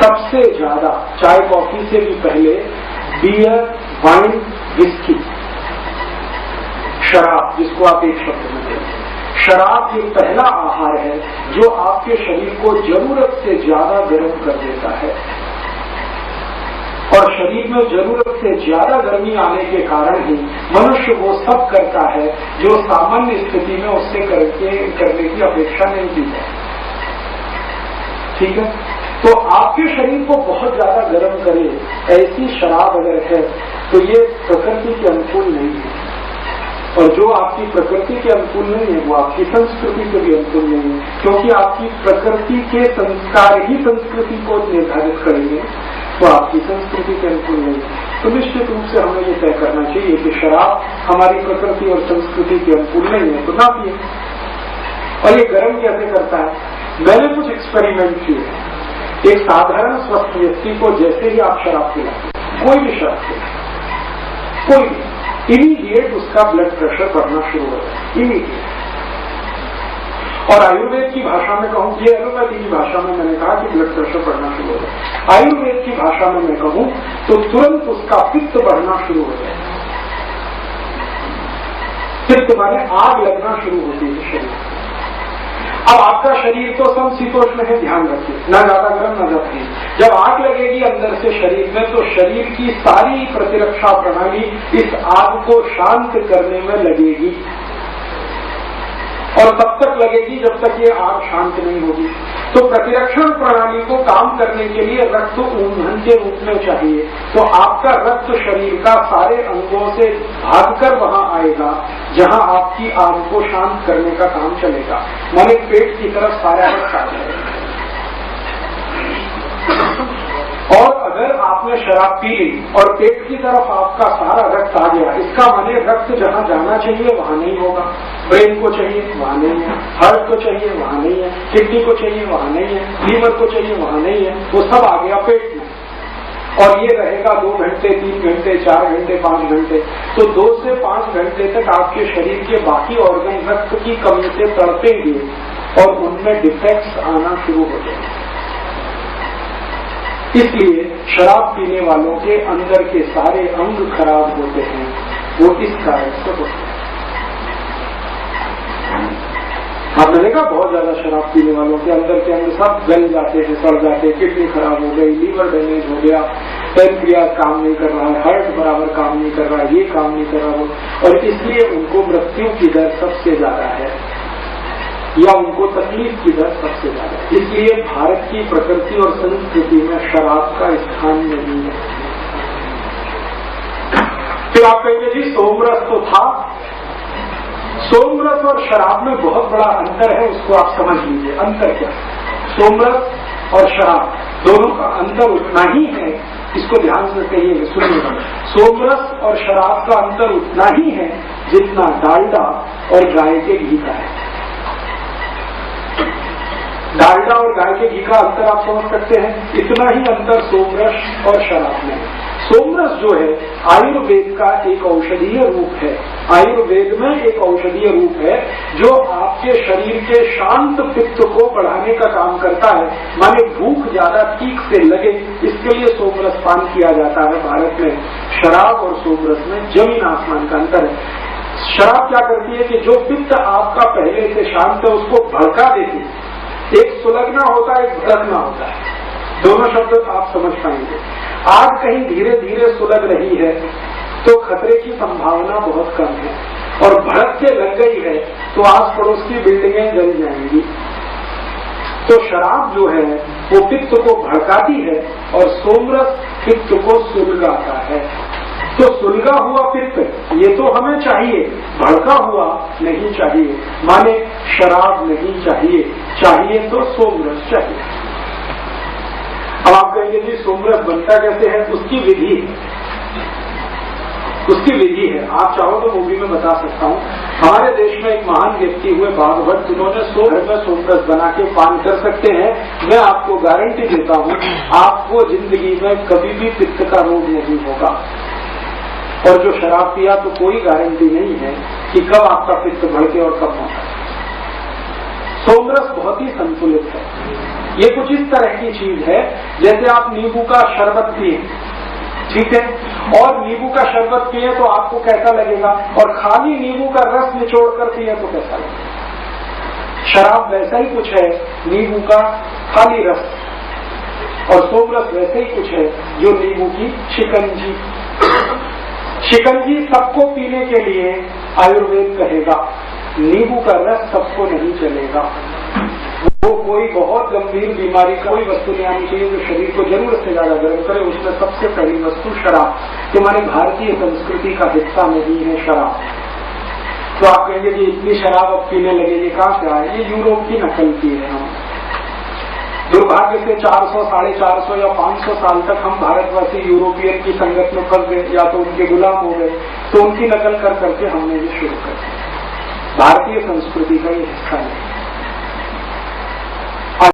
सबसे ज्यादा चाय कॉफी से भी पहले बियर, वाइन, विस्की, शराब, जिसको आप एक शब्द में कहते हैं, शराब ये पहला आहार है जो आपके शरीर को जरूरत से ज्यादा गर्म कर देता है। और शरीर में जरूरत से ज्यादा गर्मी आने के कारण ही मनुष्य वो सब करता है जो सामान्य स्थिति में उससे करने की अपेक्षा नहीं की जाए। ठीक है, तो आपके शरीर को बहुत ज्यादा गर्म करे ऐसी शराब अगर है तो ये प्रकृति के अनुकूल नहीं है, और जो आपकी प्रकृति के अनुकूल नहीं है वो आपकी संस्कृति के भी अनुकूल नहीं है, क्योंकि आपकी प्रकृति के संस्कार ही संस्कृति को निर्धारित करेंगे, तो आपकी संस्कृति के अनुकूल नहीं है। तो निश्चित रूप से हमें ये तय करना चाहिए कि शराब हमारी प्रकृति और संस्कृति के अनुकूल नहीं है तो ना पिए। और ये गर्म कैसे करता है, मैंने कुछ एक्सपेरिमेंट किए। एक साधारण स्वस्थ व्यक्ति को जैसे ही आप शराब पिलाते, कोई भी शराब पिलाते, कोई भी, इमीडिएट उसका ब्लड प्रेशर बढ़ना शुरू हो जाए, इमीडिएट। और आयुर्वेद की भाषा में कहूं, ये एलोपैथी की भाषा में मैंने कहा कि ब्लड प्रेशर बढ़ना शुरू हो जाए, आयुर्वेद की भाषा में मैं कहूं तो तुरंत उसका पित्त बढ़ना शुरू हो जाए। पित्त माने आग लगना शुरू होती है शरीर। अब आपका शरीर तो समशीतोष्ण है, ध्यान रखिए, ना ज्यादा गर्म ना ज्यादा ठंड। जब आग लगेगी अंदर से शरीर में तो शरीर की सारी प्रतिरक्षा प्रणाली इस आग को शांत करने में लगेगी, और तब तक लगेगी जब तक ये आग शांत नहीं होगी। तो प्रतिरक्षण प्रणाली को काम करने के लिए रक्त ईंधन के रूप में चाहिए, तो आपका रक्त शरीर का सारे अंगों से भागकर वहां आएगा जहां आपकी आग को शांत करने का काम चलेगा, माने पेट की तरफ सारा रक्त आ जाएगा। और अगर आपने शराब पी ली और पेट की तरफ आपका सारा रक्त आ गया, इसका माने रक्त जहां जाना चाहिए वहां नहीं होगा, ब्रेन को चाहिए वहां नहीं है, हार्ट को चाहिए वहां नहीं है, किडनी को चाहिए वहां नहीं है, लीवर को चाहिए वहां नहीं है, वो सब आ गया पेट में। और ये रहेगा 2 घंटे, 3 घंटे, 4 घंटे, 5 घंटे, तो 2 से 5 घंटे तक आपके शरीर के बाकी ऑर्गन रक्त की कमी से तड़पेंगे और उनमें डिफेक्ट्स आना शुरू हो जाएंगे। इसलिए शराब पीने वालों के अंदर के सारे अंग खराब होते हैं, वो इस कारण से होते हैं। आपने देखा बहुत ज्यादा शराब पीने वालों के अंदर के अंग सब गल जाते हैं, सड़ जाते हैं, किडनी खराब हो गई, लीवर डैमेज हो गया, पैनक्रियाज काम नहीं कर रहा है, हार्ट बराबर काम नहीं कर रहा है, ये काम नहीं कर रहा हो, और इसलिए उनको मृत्यु की दर सबसे ज्यादा है या उनको तकलीफ की दर सबसे ज्यादा है। इसलिए भारत की प्रकृति और संस्कृति में शराब का स्थान नहीं है। फिर आप कहेंगे जी सोमरस तो था, सोमरस और शराब में बहुत बड़ा अंतर है, उसको आप समझ लीजिए। अंतर क्या? सोमरस और शराब दोनों का अंतर उतना ही है, इसको ध्यान से कहिए, सुनिएगा। सोमरस और शराब का अंतर उतना ही है जितना डालडा और गाय के घी का है। डालडा और गाय के घी का अंतर आप समझ सकते हैं, इतना ही अंतर सोमरस और शराब में है। सोमरस जो है आयुर्वेद का एक औषधीय रूप है, आयुर्वेद में एक औषधीय रूप है जो आपके शरीर के शांत पित्त को बढ़ाने का काम करता है, माने भूख ज्यादा ठीक से लगे इसके लिए सोमरस पान किया जाता है। भारत में शराब और सोमरस में जमीन आसमान का अंतर है। शराब क्या करती है कि जो पित्त आपका पहले से शांत है उसको भड़का देती है। एक सुलगना होता है, एक भड़कना होता है, दोनों शब्द आप समझ पाएंगे। आग कहीं धीरे धीरे सुलग रही है तो खतरे की संभावना बहुत कम है, और भड़क के लग गई है तो आस पड़ोस की बिल्डिंगें जल जाएंगी। तो शराब जो है वो पित्त को भड़काती है और सोमरस पित्त को सुलगाता है। तो सुलगा हुआ पित्त ये तो हमें चाहिए, भड़का हुआ नहीं चाहिए, माने शराब नहीं चाहिए, चाहिए तो सोमरस चाहिए। अब आप कहेंगे जी सोमरस बनता कैसे है? उसकी विधि है, उसकी विधि है। आप चाहो तो मूवी में बता सकता हूँ। हमारे देश में एक महान व्यक्ति हुए भागवत, जिन्होंने 100 घर में सोमरस बना के पान कर सकते हैं। मैं आपको गारंटी देता हूँ आपको जिंदगी में कभी भी पित्त का रोग नहीं होगा। और जो शराब पिया तो कोई गारंटी नहीं है कि कब आपका पित्त भड़के और कब होगा। सोमरस बहुत ही संतुलित है, ये कुछ इस तरह की चीज है जैसे आप नींबू का शरबत पिए, ठीक है, और नींबू का शरबत पिए तो आपको कैसा लगेगा, और खाली नींबू का रस निचोड़ कर पिए तो कैसा लगेगा। शराब वैसा ही कुछ है, नींबू का खाली रस, और सोमरस वैसे ही कुछ है जो नींबू की शिकंजी। शिकंजी सबको पीने के लिए आयुर्वेद कहेगा, नींबू का रस सबको नहीं चलेगा। वो कोई बहुत गंभीर बीमारी का कोई वस्तु नहीं आनी चाहिए जो शरीर को जरूरत से ज्यादा गर्म करे। उसमें सबसे पहली वस्तु शराब, कि हमारे भारतीय संस्कृति का हिस्सा नहीं है शराब। तो आप कहेंगे कि इतनी शराब अब पीने लगे, ये कहाँ से आए? ये यूरोप की नकल की है। हम दुर्भाग्य से 400, 450 या 500 साल तक हम भारतवासी यूरोपियन की संगत में फंस गए, या तो उनके गुलाम हो गए, तो उनकी नकल कर करके हमने ये शुरू कर दिया। भारतीय संस्कृति का ये हिस्सा है।